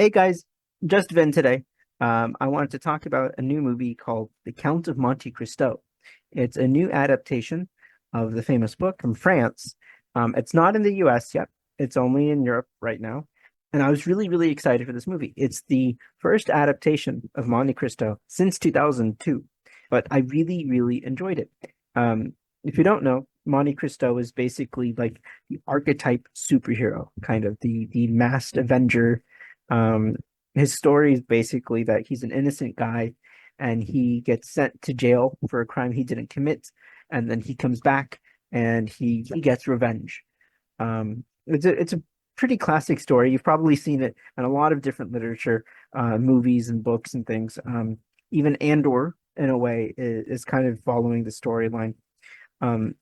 Hey guys, just Vin today. I wanted to talk about a new movie called The Count of Monte Cristo. It's a new adaptation of the famous book from France. It's not in the US yet. It's only in Europe right now. And I was really, really excited for this movie. It's the first adaptation of Monte Cristo since 2002, but I really, really enjoyed it. If you don't know, Monte Cristo is basically like the archetype superhero, kind of the masked Avenger. um, his story is basically that he's an innocent guy and he gets sent to jail for a crime he didn't commit, and then he comes back and he gets revenge. It's a pretty classic story. You've probably seen it in a lot of different literature, movies and books and things. Even Andor, in a way, is kind of following the storyline.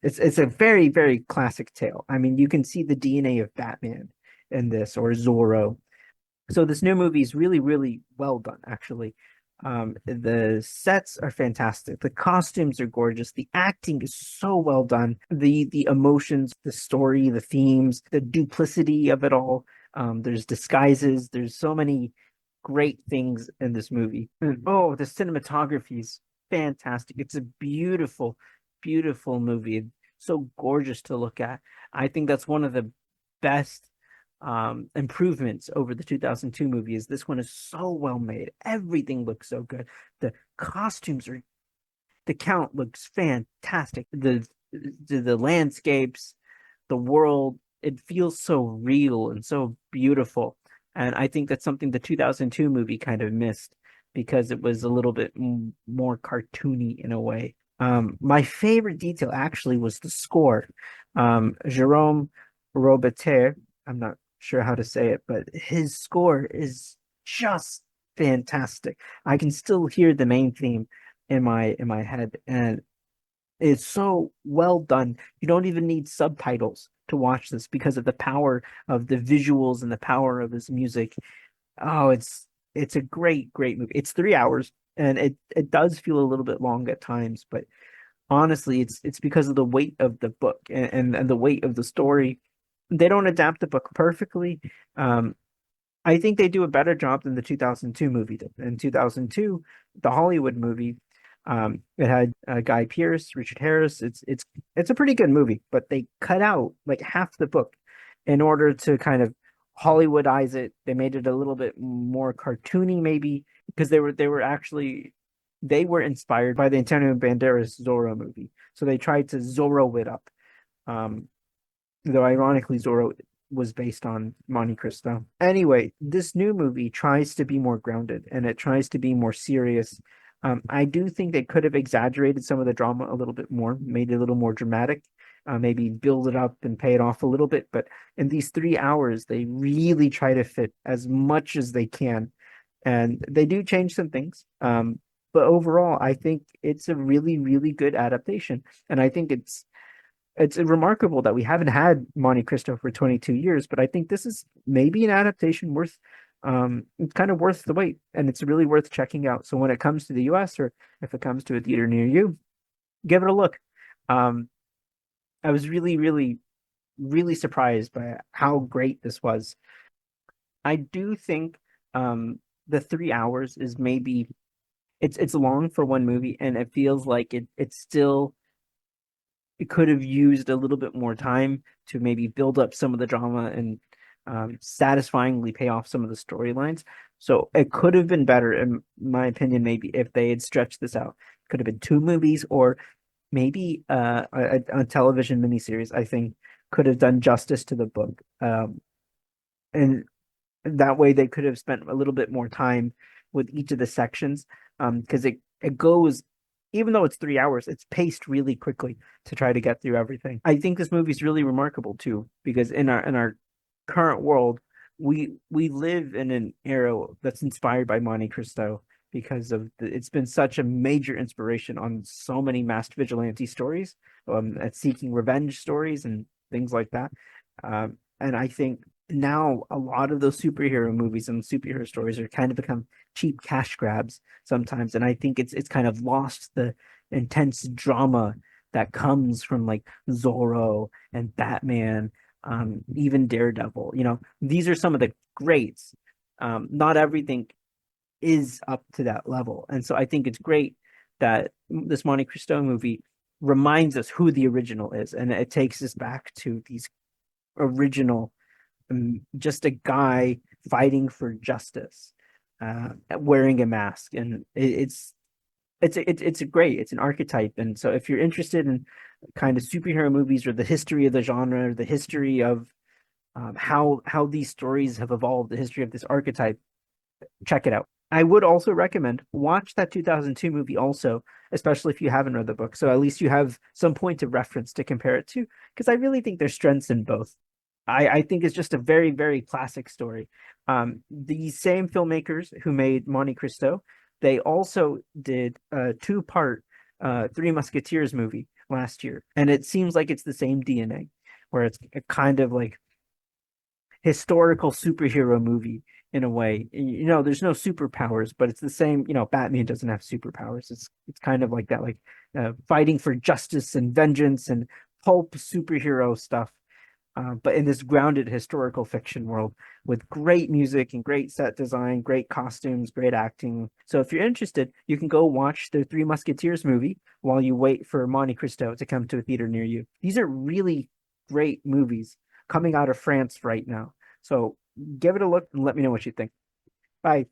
It's a very, very classic tale. I mean, you can see the DNA of Batman in this, or Zorro. So this new movie is really, really well done, actually. The sets are fantastic. The costumes are gorgeous. The acting is so well done. The emotions, the story, the themes, the duplicity of it all. There's disguises. There's so many great things in this movie. And oh, the cinematography is fantastic. It's a beautiful, beautiful movie. So gorgeous to look at. I think that's one of the best improvements over the 2002 movie. Is this one is so well made. Everything looks so good. The costumes are the count looks fantastic. The landscapes, the world, it feels so real and so beautiful. And I think that's something the 2002 movie kind of missed because it was a little bit more cartoony in a way. My favorite detail actually was the score. Jerome Robitaille, I'm not sure how to say it, but his score is just fantastic. I can still hear the main theme in my head, and it's so well done. You don't even need subtitles to watch this because of the power of the visuals and the power of his music. Oh, it's a great, great movie. It's 3 hours and it does feel a little bit long at times, but honestly, it's because of the weight of the book and the weight of the story. They don't adapt the book perfectly. Um, I think they do a better job than the 2002 movie did. In 2002, the Hollywood movie, it had Guy Pearce, Richard Harris. It's a pretty good movie, but they cut out like half the book in order to kind of Hollywoodize it. They made it a little bit more cartoony, maybe because they were inspired by the Antonio Banderas Zorro movie, so they tried to Zorro it up. Um, though ironically, Zorro was based on Monte Cristo. Anyway, this new movie tries to be more grounded and it tries to be more serious. I do think they could have exaggerated some of the drama a little bit more, made it a little more dramatic, maybe build it up and pay it off a little bit. But in these 3 hours, they really try to fit as much as they can. And they do change some things. But overall, I think it's a really, really good adaptation. And I think it's remarkable that we haven't had Monte Cristo for 22 years, but I think this is maybe an adaptation worth it's kind of worth the wait, and it's really worth checking out. So when it comes to the US, or if it comes to a theater near you, give it a look. Um I was really, really, really surprised by how great this was. I do think the 3 hours is maybe it's long for one movie, and it feels like it could have used a little bit more time to maybe build up some of the drama and satisfyingly pay off some of the storylines. So it could have been better, in my opinion, maybe if they had stretched this out. Could have been two movies, or maybe a television miniseries, I think could have done justice to the book. And that way they could have spent a little bit more time with each of the sections, because it goes, even though it's 3 hours, it's paced really quickly to try to get through everything. I think this movie is really remarkable too, because in our current world, we live in an era that's inspired by Monte Cristo, because it's been such a major inspiration on so many masked vigilante stories, at seeking revenge stories and things like that. And I think now a lot of those superhero movies and superhero stories are kind of become cheap cash grabs sometimes, and I think it's kind of lost the intense drama that comes from like Zorro and Batman, even Daredevil. These are some of the greats, Not everything is up to that level. And so I think it's great that this Monte Cristo movie reminds us who the original is, and it takes us back to these original, just a guy fighting for justice, wearing a mask, and it's a great, it's an archetype. And so if you're interested in kind of superhero movies or the history of the genre, or the history of how these stories have evolved, the history of this archetype, check it out. I would also recommend watch that 2002 movie also, especially if you haven't read the book. So at least you have some point of reference to compare it to, because I really think there's strengths in both. I think it's just a very, very classic story. The same filmmakers who made Monte Cristo, they also did a two-part Three Musketeers movie last year, and it seems like it's the same DNA, where it's a kind of like historical superhero movie in a way. There's no superpowers, but it's the same. Batman doesn't have superpowers. It's kind of like that, like fighting for justice and vengeance and pulp superhero stuff. But in this grounded historical fiction world with great music and great set design, great costumes, great acting. So if you're interested, you can go watch the Three Musketeers movie while you wait for Monte Cristo to come to a theater near you. These are really great movies coming out of France right now. So give it a look and let me know what you think. Bye.